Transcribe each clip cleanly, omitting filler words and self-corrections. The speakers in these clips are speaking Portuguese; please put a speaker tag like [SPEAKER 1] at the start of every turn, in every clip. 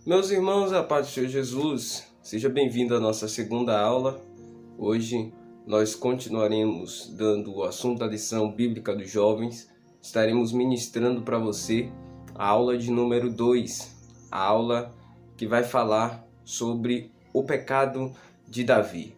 [SPEAKER 1] Meus irmãos, a paz do Senhor Jesus, seja bem-vindo à nossa segunda aula. Hoje nós continuaremos dando o assunto da lição bíblica dos jovens. Estaremos ministrando para você a aula de número 2, a aula que vai falar sobre o pecado de Davi.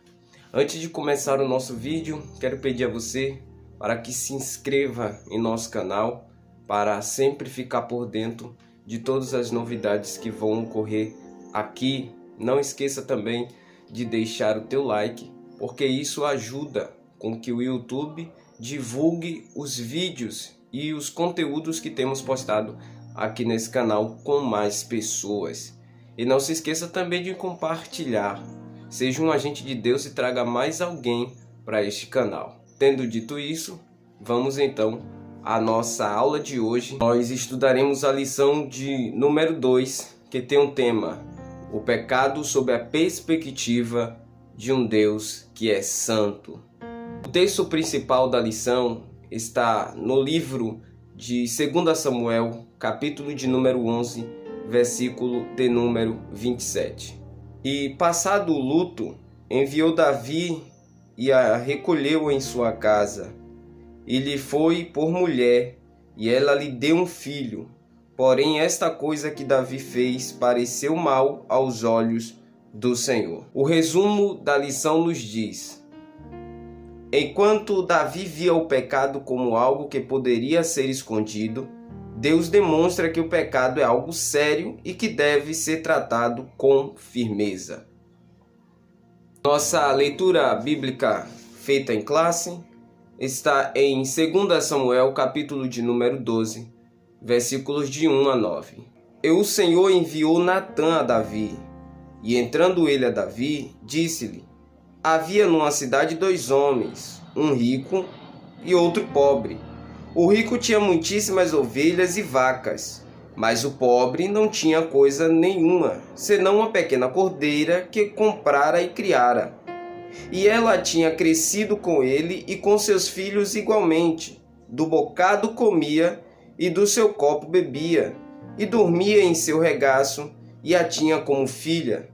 [SPEAKER 1] Antes de começar o nosso vídeo, quero pedir a você para que se inscreva em nosso canal para sempre ficar por dentro de todas as novidades que vão ocorrer aqui. Não esqueça também de deixar o teu like, porque isso ajuda com que o YouTube divulgue os vídeos e os conteúdos que temos postado aqui nesse canal com mais pessoas. E não se esqueça também de compartilhar. Seja um agente de Deus e traga mais alguém para este canal. Tendo dito isso, vamos então à nossa aula de hoje. Nós estudaremos a lição de número 2, que tem um tema: o pecado sob a perspectiva de um Deus que é santo. O texto principal da lição está no livro de 2 Samuel, capítulo de número 11, versículo de número 27. E passado o luto, enviou Davi e a recolheu em sua casa. E lhe foi por mulher, e ela lhe deu um filho. Porém, esta coisa que Davi fez pareceu mal aos olhos do Senhor. O resumo da lição nos diz: enquanto Davi via o pecado como algo que poderia ser escondido, Deus demonstra que o pecado é algo sério e que deve ser tratado com firmeza. Nossa leitura bíblica feita em classe está em 2 Samuel, capítulo de número 12, versículos de 1 a 9. E o Senhor enviou Natã a Davi, e entrando ele a Davi, disse-lhe: havia numa cidade 2 homens, um rico e outro pobre. O rico tinha muitíssimas ovelhas e vacas, mas o pobre não tinha coisa nenhuma, senão uma pequena cordeira que comprara e criara. E ela tinha crescido com ele e com seus filhos igualmente. Do bocado comia e do seu copo bebia, e dormia em seu regaço, e a tinha como filha.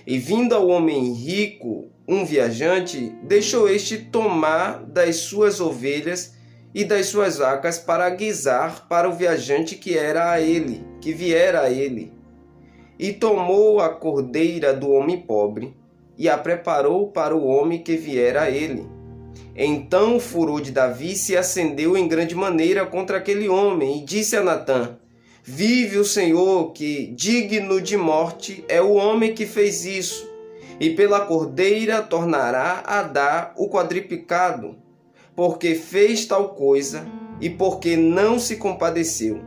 [SPEAKER 1] E vindo ao homem rico, um viajante, deixou este tomar das suas ovelhas e das suas vacas para guisar para o viajante que viera a ele. E tomou a cordeira do homem pobre e a preparou para o homem que viera a ele. Então o furor de Davi se acendeu em grande maneira contra aquele homem e disse a Natã: vive o Senhor, que digno de morte é o homem que fez isso, e pela cordeira tornará a dar o quadriplicado, porque fez tal coisa e porque não se compadeceu.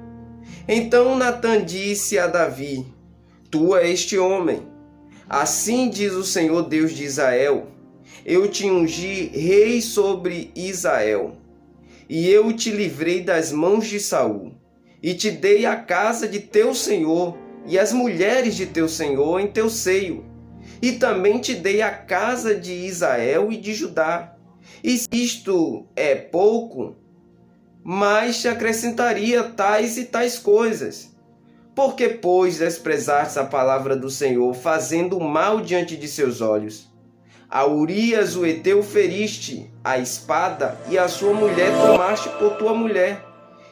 [SPEAKER 1] Então Natã disse a Davi: tu és este homem. Assim diz o Senhor Deus de Israel: eu te ungi rei sobre Israel, e eu te livrei das mãos de Saul, e te dei a casa de teu senhor e as mulheres de teu senhor em teu seio, e também te dei a casa de Israel e de Judá. E isto é pouco, mas te acrescentaria tais e tais coisas. Porque, pois, desprezaste a palavra do Senhor, fazendo mal diante de seus olhos? A Urias o heteu feriste a espada, e a sua mulher tomaste por tua mulher,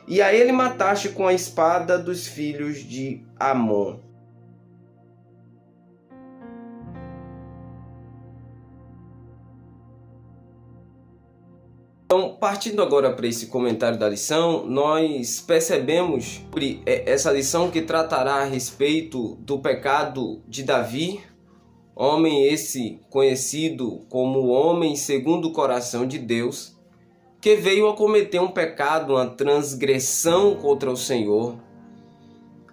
[SPEAKER 1] e a ele mataste com a espada dos filhos de Amon. Então, partindo agora para esse comentário da lição, nós percebemos sobre essa lição que tratará a respeito do pecado de Davi, homem esse conhecido como o homem segundo o coração de Deus, que veio a cometer um pecado, uma transgressão contra o Senhor.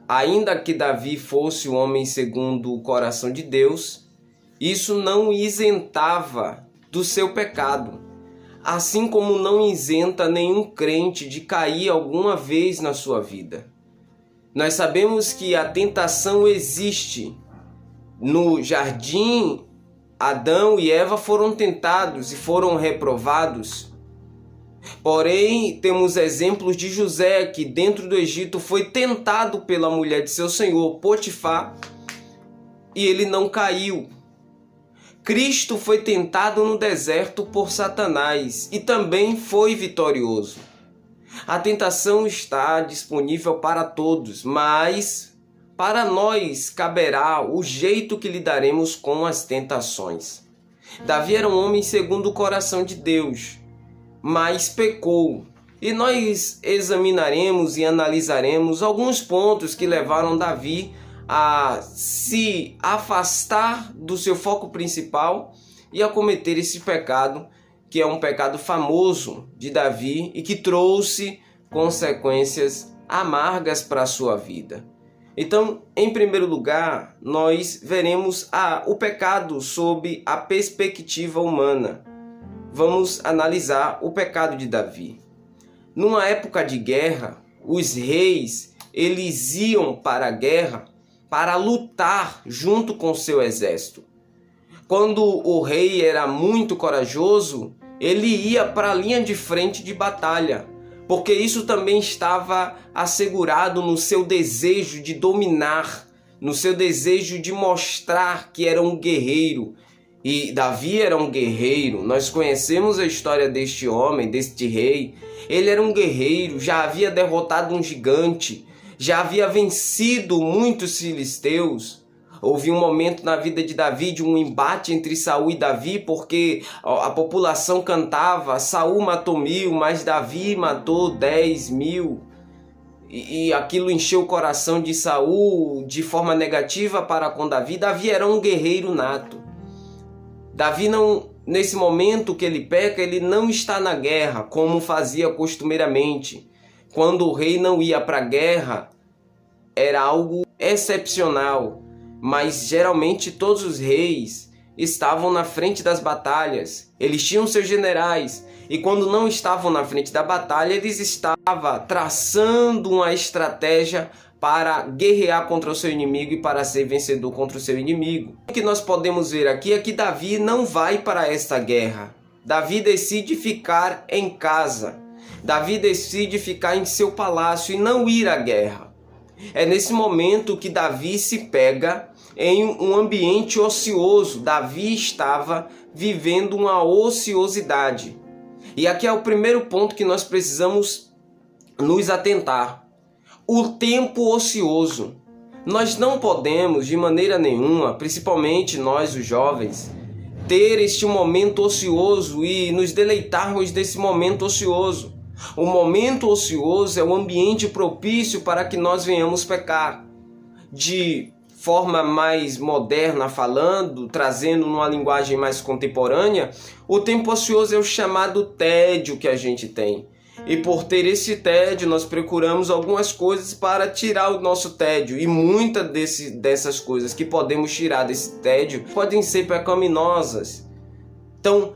[SPEAKER 1] Ainda que Davi fosse o homem segundo o coração de Deus, isso não o isentava do seu pecado. Assim como não isenta nenhum crente de cair alguma vez na sua vida. Nós sabemos que a tentação existe. No jardim, Adão e Eva foram tentados e foram reprovados. Porém, temos exemplos de José, que dentro do Egito foi tentado pela mulher de seu senhor, Potifar, e ele não caiu. Cristo foi tentado no deserto por Satanás e também foi vitorioso. A tentação está disponível para todos, mas para nós caberá o jeito que lidaremos com as tentações. Davi era um homem segundo o coração de Deus, mas pecou. E nós examinaremos e analisaremos alguns pontos que levaram Davi a se afastar do seu foco principal e a cometer esse pecado, que é um pecado famoso de Davi e que trouxe consequências amargas para a sua vida. Então, em primeiro lugar, nós veremos o pecado sob a perspectiva humana. Vamos analisar o pecado de Davi. Numa época de guerra, os reis eles iam para a guerra para lutar junto com seu exército. Quando o rei era muito corajoso, ele ia para a linha de frente de batalha, porque isso também estava assegurado no seu desejo de dominar, no seu desejo de mostrar que era um guerreiro. E Davi era um guerreiro. Nós conhecemos a história deste homem, deste rei. Ele era um guerreiro, já havia derrotado um gigante, já havia vencido muitos filisteus. Houve um momento na vida de Davi de um embate entre Saul e Davi, porque a população cantava: Saul matou 1000, mas Davi matou 10.000. E aquilo encheu o coração de Saul de forma negativa para com Davi. Davi era um guerreiro nato. Davi não, nesse momento que ele peca, ele não está na guerra, como fazia costumeiramente. Quando o rei não ia para a guerra, era algo excepcional, mas geralmente todos os reis estavam na frente das batalhas. Eles tinham seus generais, e quando não estavam na frente da batalha, eles estavam traçando uma estratégia para guerrear contra o seu inimigo e para ser vencedor contra o seu inimigo. O que nós podemos ver aqui é que Davi não vai para esta guerra. Davi decide ficar em casa. Davi decide ficar em seu palácio e não ir à guerra. É nesse momento que Davi se pega em um ambiente ocioso. Davi estava vivendo uma ociosidade. E aqui é o primeiro ponto que nós precisamos nos atentar. O tempo ocioso. Nós não podemos, de maneira nenhuma, principalmente nós, os jovens, ter este momento ocioso e nos deleitarmos desse momento ocioso. O momento ocioso é o ambiente propício para que nós venhamos pecar. De forma mais moderna falando, trazendo numa linguagem mais contemporânea, o tempo ocioso é o chamado tédio que a gente tem. E por ter esse tédio, nós procuramos algumas coisas para tirar o nosso tédio. E muitas dessas coisas que podemos tirar desse tédio podem ser pecaminosas. Então,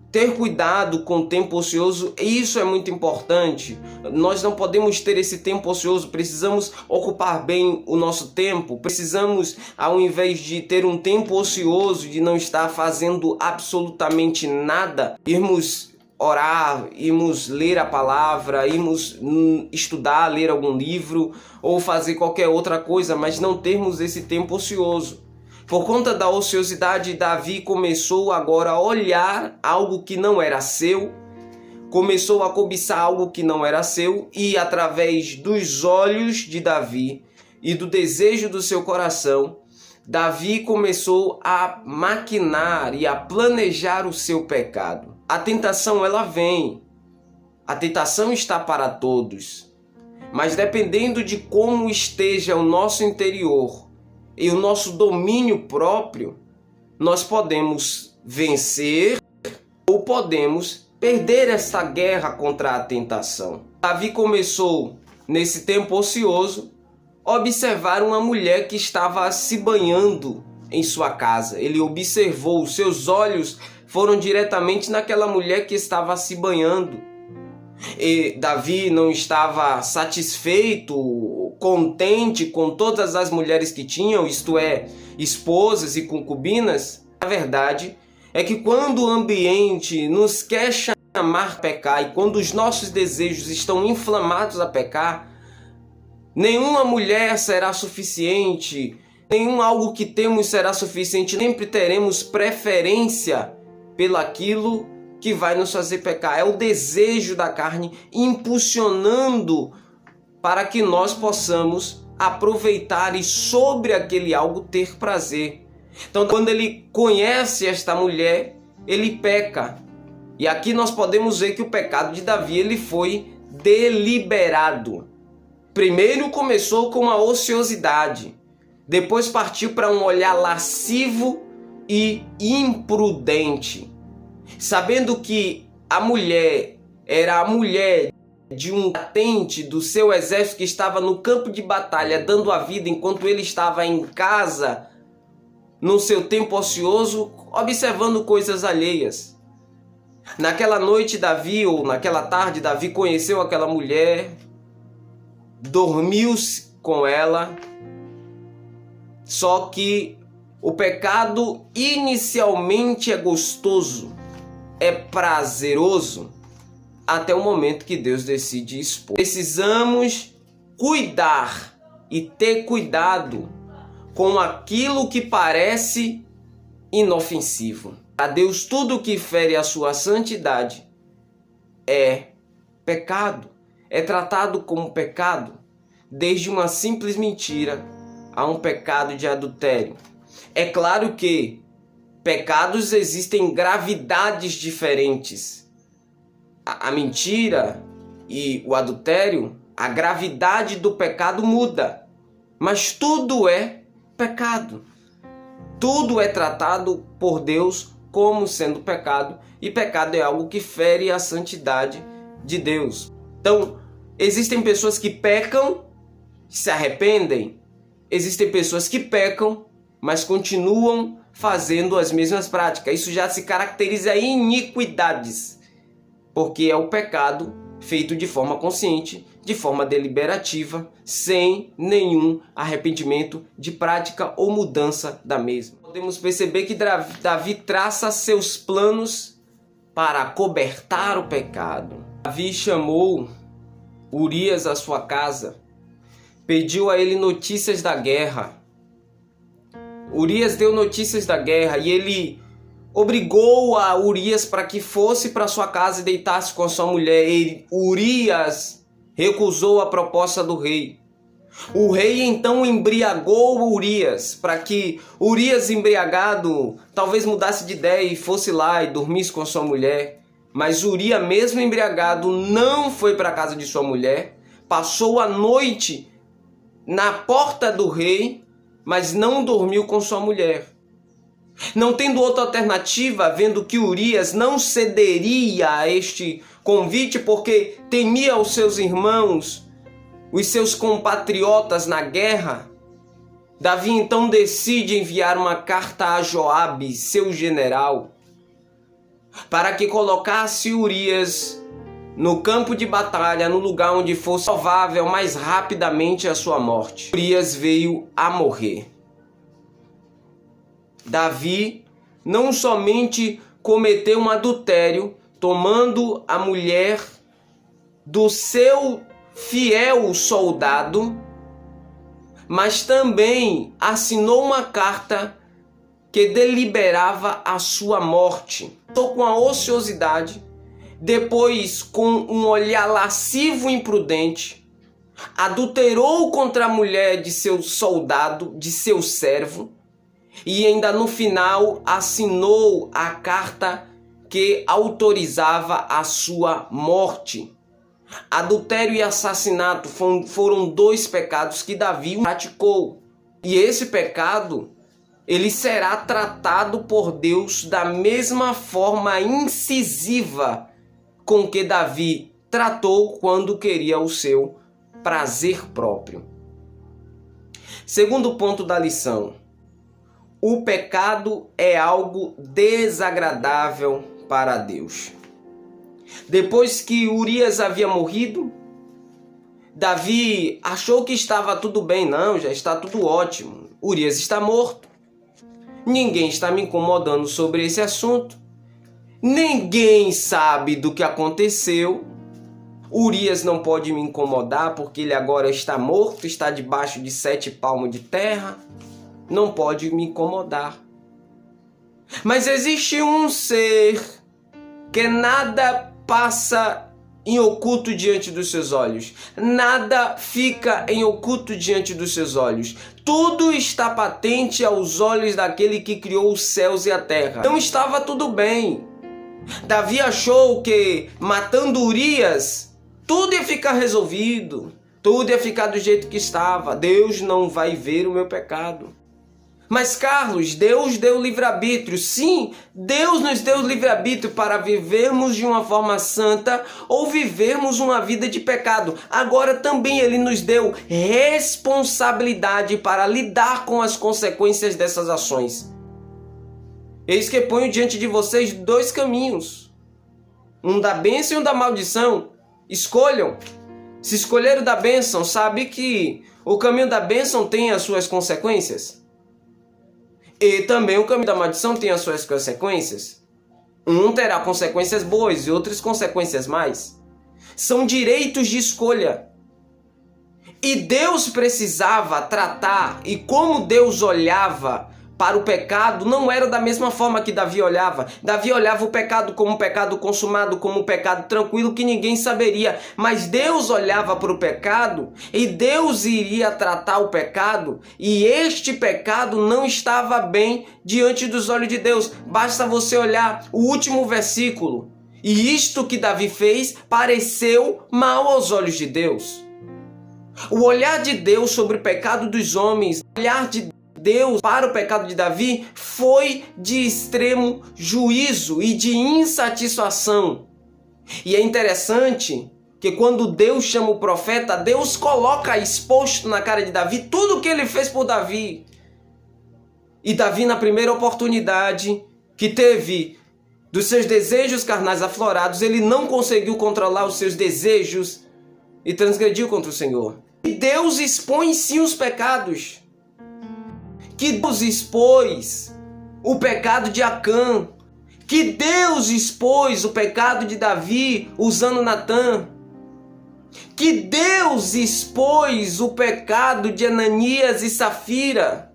[SPEAKER 1] ter cuidado com o tempo ocioso, isso é muito importante. Nós não podemos ter esse tempo ocioso, precisamos ocupar bem o nosso tempo. Precisamos, ao invés de ter um tempo ocioso, de não estar fazendo absolutamente nada, irmos orar, irmos ler a palavra, irmos estudar, ler algum livro ou fazer qualquer outra coisa, mas não termos esse tempo ocioso. Por conta da ociosidade, Davi começou agora a olhar algo que não era seu, começou a cobiçar algo que não era seu e através dos olhos de Davi e do desejo do seu coração, Davi começou a maquinar e a planejar o seu pecado. A tentação ela vem, a tentação está para todos, mas dependendo de como esteja o nosso interior e o nosso domínio próprio, nós podemos vencer ou podemos perder essa guerra contra a tentação. Davi começou, nesse tempo ocioso, a observar uma mulher que estava se banhando em sua casa. Ele observou, seus olhos foram diretamente naquela mulher que estava se banhando. E Davi não estava satisfeito, contente com todas as mulheres que tinham, isto é, esposas e concubinas. A verdade é que quando o ambiente nos quer chamar a pecar e quando os nossos desejos estão inflamados a pecar, nenhuma mulher será suficiente, Nenhum algo que temos será suficiente. Sempre teremos preferência pelaquilo que vai nos fazer pecar. É o desejo da carne impulsionando para que nós possamos aproveitar e sobre aquele algo ter prazer. Então, quando ele conhece esta mulher, ele peca. E aqui nós podemos ver que o pecado de Davi ele foi deliberado. Primeiro começou com a ociosidade, depois partiu para um olhar lascivo e imprudente. Sabendo que a mulher era a mulher de um combatente do seu exército que estava no campo de batalha dando a vida enquanto ele estava em casa, no seu tempo ocioso, observando coisas alheias. Naquela noite Davi, ou naquela tarde, Davi conheceu aquela mulher, dormiu com ela, só que o pecado inicialmente é gostoso, é prazeroso, até o momento que Deus decide expor. Precisamos cuidar e ter cuidado com aquilo que parece inofensivo. A Deus, tudo que fere a sua santidade é pecado, é tratado como pecado, desde uma simples mentira a um pecado de adultério. É claro que pecados existem gravidades diferentes. A mentira e o adultério, a gravidade do pecado muda, mas tudo é pecado. Tudo é tratado por Deus como sendo pecado, e pecado é algo que fere a santidade de Deus. Então, existem pessoas que pecam, se arrependem. Existem pessoas que pecam, mas continuam fazendo as mesmas práticas. Isso já se caracteriza em iniquidades, porque é o pecado feito de forma consciente, de forma deliberativa, sem nenhum arrependimento de prática ou mudança da mesma. Podemos perceber que Davi traça seus planos para acobertar o pecado. Davi chamou Urias à sua casa, pediu a ele notícias da guerra. Urias deu notícias da guerra e ele obrigou a Urias para que fosse para sua casa e deitasse com a sua mulher. Urias recusou a proposta do rei. O rei então embriagou Urias, para que Urias, embriagado, talvez mudasse de ideia e fosse lá e dormisse com a sua mulher. Mas Urias, mesmo embriagado, não foi para a casa de sua mulher, passou a noite na porta do rei, mas não dormiu com sua mulher. Não tendo outra alternativa, vendo que Urias não cederia a este convite porque temia os seus irmãos, os seus compatriotas na guerra, Davi então decide enviar uma carta a Joabe, seu general, para que colocasse Urias no campo de batalha, no lugar onde fosse provável mais rapidamente a sua morte. Urias veio a morrer. Davi não somente cometeu um adultério, tomando a mulher do seu fiel soldado, mas também assinou uma carta que deliberava a sua morte. Com a ociosidade, depois com um olhar lascivo e imprudente, adulterou contra a mulher de seu soldado, de seu servo, e ainda no final assinou a carta que autorizava a sua morte. Adultério e assassinato foram dois pecados que Davi praticou. E esse pecado, ele será tratado por Deus da mesma forma incisiva com que Davi tratou quando queria o seu prazer próprio. Segundo ponto da lição: o pecado é algo desagradável para Deus. Depois que Urias havia morrido, Davi achou que estava tudo bem. Não, já está tudo ótimo. Urias está morto. Ninguém está me incomodando sobre esse assunto. Ninguém sabe do que aconteceu. Urias não pode me incomodar porque ele agora está morto, está debaixo de 7 palmos de terra. não pode me incomodar. Mas existe um ser que nada passa em oculto diante dos seus olhos. Nada fica em oculto diante dos seus olhos. Tudo está patente aos olhos daquele que criou os céus e a terra. Não estava tudo bem. Davi achou que matando Urias, tudo ia ficar resolvido. Tudo ia ficar do jeito que estava. Deus não vai ver o meu pecado. Mas, Carlos, Deus deu livre-arbítrio. Sim, Deus nos deu livre-arbítrio para vivermos de uma forma santa ou vivermos uma vida de pecado. Agora também Ele nos deu responsabilidade para lidar com as consequências dessas ações. Eis que ponho diante de vocês 2 caminhos. Um da bênção e um da maldição. Escolham. Se escolher o da bênção, sabe que o caminho da bênção tem as suas consequências. E também o caminho da maldição tem as suas consequências. Um terá consequências boas e outras consequências mais. São direitos de escolha. E Deus precisava tratar, e como Deus olhava para o pecado, não era da mesma forma que Davi olhava. Davi olhava o pecado como um pecado consumado, como um pecado tranquilo que ninguém saberia. Mas Deus olhava para o pecado e Deus iria tratar o pecado. E este pecado não estava bem diante dos olhos de Deus. Basta você olhar o último versículo. E isto que Davi fez pareceu mal aos olhos de Deus. O olhar de Deus sobre o pecado dos homens, o olhar de Deus para o pecado de Davi foi de extremo juízo e de insatisfação. E é interessante que quando Deus chama o profeta, Deus coloca exposto na cara de Davi tudo o que ele fez por Davi. E Davi, na primeira oportunidade que teve dos seus desejos carnais aflorados, ele não conseguiu controlar os seus desejos e transgrediu contra o Senhor. E Deus expõe sim os pecados. Que Deus expôs o pecado de Acã, que Deus expôs o pecado de Davi usando Natã, que Deus expôs o pecado de Ananias e Safira,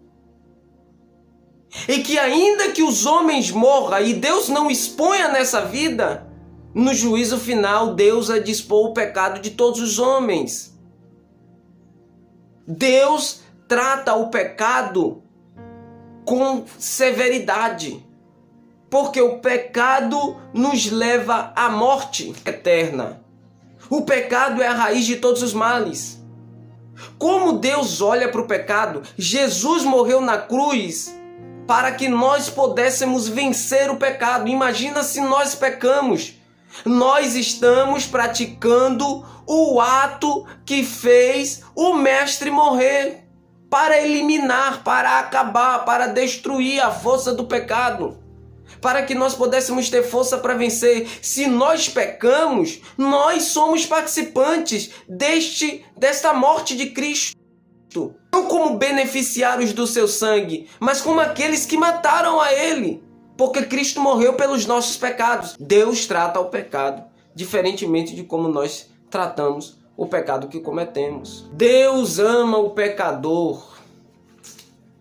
[SPEAKER 1] e que ainda que os homens morram e Deus não exponha nessa vida, no juízo final Deus há de expor o pecado de todos os homens. Deus trata o pecado com severidade, porque o pecado nos leva à morte eterna. O pecado é a raiz de todos os males. Como Deus olha para o pecado? Jesus morreu na cruz para que nós pudéssemos vencer o pecado. Imagina se nós pecamos. Nós estamos praticando o ato que fez o Mestre morrer, para eliminar, para acabar, para destruir a força do pecado, para que nós pudéssemos ter força para vencer. Se nós pecamos, nós somos participantes desta morte de Cristo. Não como beneficiários do seu sangue, mas como aqueles que mataram a Ele, porque Cristo morreu pelos nossos pecados. Deus trata o pecado diferentemente de como nós tratamos o pecado que cometemos. Deus ama o pecador,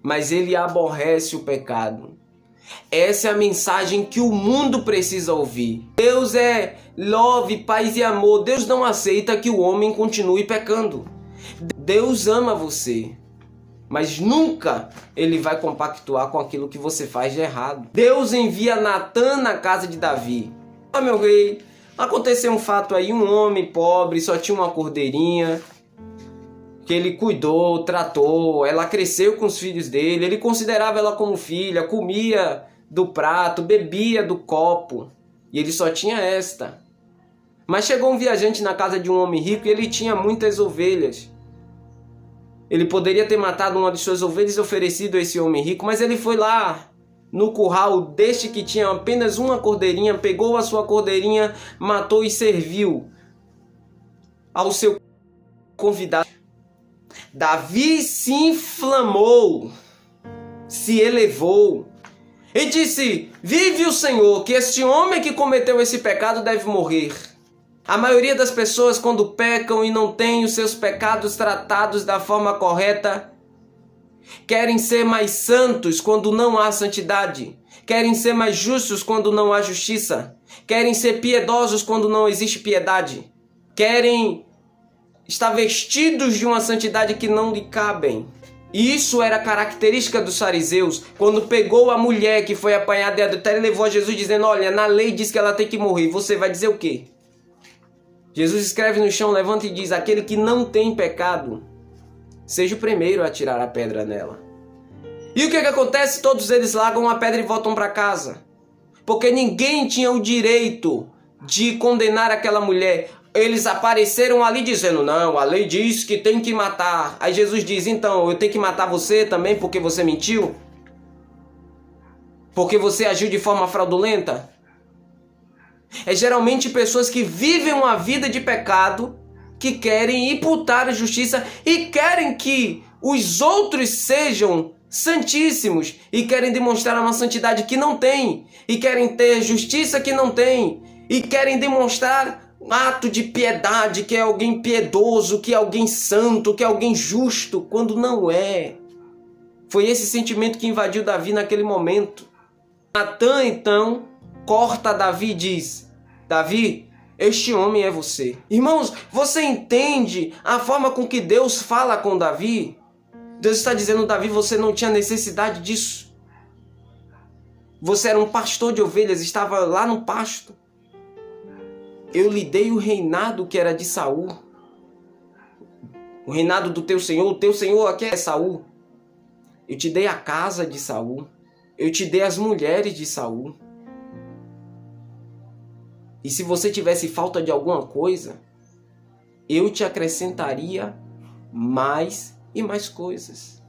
[SPEAKER 1] mas Ele aborrece o pecado. Essa é a mensagem que o mundo precisa ouvir. Deus é love, paz e amor. Deus não aceita que o homem continue pecando. Deus ama você, mas nunca Ele vai compactuar com aquilo que você faz de errado. Deus envia Natã na casa de Davi. Ah, meu rei, aconteceu um fato aí, um homem pobre, só tinha uma cordeirinha, que ele cuidou, tratou, ela cresceu com os filhos dele, ele considerava ela como filha, comia do prato, bebia do copo, e ele só tinha esta. Mas chegou um viajante na casa de um homem rico e ele tinha muitas ovelhas. Ele poderia ter matado uma de suas ovelhas e oferecido a esse homem rico, mas ele foi lá no curral deste que tinha apenas uma cordeirinha, pegou a sua cordeirinha, matou e serviu ao seu convidado. Davi se inflamou, se elevou e disse: vive o Senhor, que este homem que cometeu esse pecado deve morrer. A maioria das pessoas, quando pecam e não têm os seus pecados tratados da forma correta, Querem ser mais santos quando não há santidade. Querem ser mais justos quando não há justiça. Querem ser piedosos quando não existe piedade. Querem estar vestidos de uma santidade que não lhe cabem. E isso era característica dos fariseus. Quando pegou a mulher que foi apanhada em adultério, levou a Jesus dizendo: olha, na lei diz que ela tem que morrer. Você vai dizer o quê? Jesus escreve no chão, levanta e diz: aquele que não tem pecado, seja o primeiro a tirar a pedra nela. E o que acontece? Todos eles largam a pedra e voltam para casa. Porque ninguém tinha o direito de condenar aquela mulher. Eles apareceram ali dizendo: não, a lei diz que tem que matar. Aí Jesus diz: então, eu tenho que matar você também porque você mentiu? Porque você agiu de forma fraudulenta? É geralmente pessoas que vivem uma vida de pecado, que querem imputar a justiça e querem que os outros sejam santíssimos e querem demonstrar uma santidade que não tem, e querem ter justiça que não tem, e querem demonstrar um ato de piedade, que é alguém piedoso, que é alguém santo, que é alguém justo, quando não é. Foi esse sentimento que invadiu Davi naquele momento. Natã, então, corta Davi e diz: Davi, este homem é você. Irmãos, você entende a forma com que Deus fala com Davi? Deus está dizendo: Davi, você não tinha necessidade disso. Você era um pastor de ovelhas, estava lá no pasto. Eu lhe dei o reinado que era de Saul. O reinado do teu senhor. O teu senhor aqui é Saul. Eu te dei a casa de Saul. Eu te dei as mulheres de Saul. E se você tivesse falta de alguma coisa, eu te acrescentaria mais e mais coisas.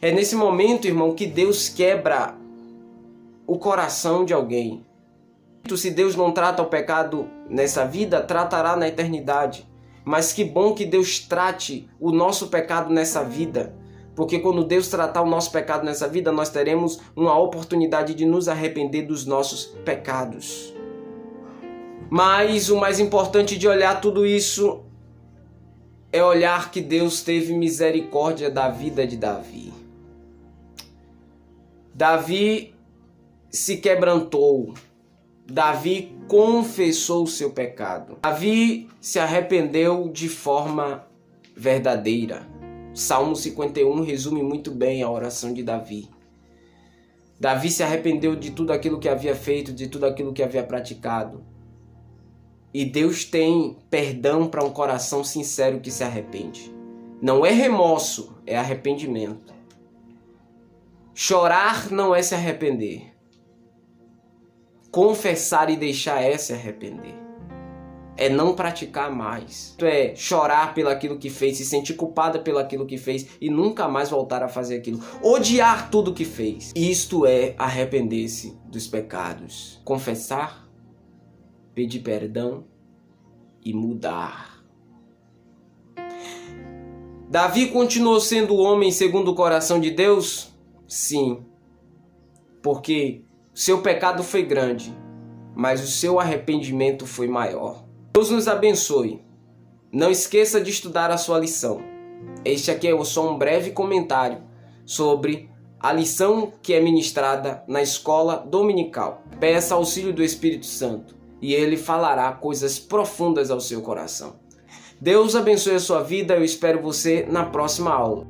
[SPEAKER 1] É nesse momento, irmão, que Deus quebra o coração de alguém. Se Deus não trata o pecado nessa vida, tratará na eternidade. Mas que bom que Deus trate o nosso pecado nessa vida. Porque quando Deus tratar o nosso pecado nessa vida, nós teremos uma oportunidade de nos arrepender dos nossos pecados. Mas o mais importante de olhar tudo isso é olhar que Deus teve misericórdia da vida de Davi. Davi se quebrantou. Davi confessou o seu pecado. Davi se arrependeu de forma verdadeira. Salmo 51 resume muito bem a oração de Davi. Davi se arrependeu de tudo aquilo que havia feito, de tudo aquilo que havia praticado. E Deus tem perdão para um coração sincero que se arrepende. Não é remorso, é arrependimento. Chorar não é se arrepender. Confessar e deixar é se arrepender. É não praticar mais. Isto é chorar pelaquilo que fez, se sentir culpada pelaquilo que fez e nunca mais voltar a fazer aquilo. Odiar tudo que fez. Isto é arrepender-se dos pecados. Confessar, pedir perdão e mudar. Davi continuou sendo o homem segundo o coração de Deus? Sim. Porque seu pecado foi grande, mas o seu arrependimento foi maior. Deus nos abençoe. Não esqueça de estudar a sua lição. Este aqui é só um breve comentário sobre a lição que é ministrada na escola dominical. Peça auxílio do Espírito Santo e ele falará coisas profundas ao seu coração. Deus abençoe a sua vida. Eu espero você na próxima aula.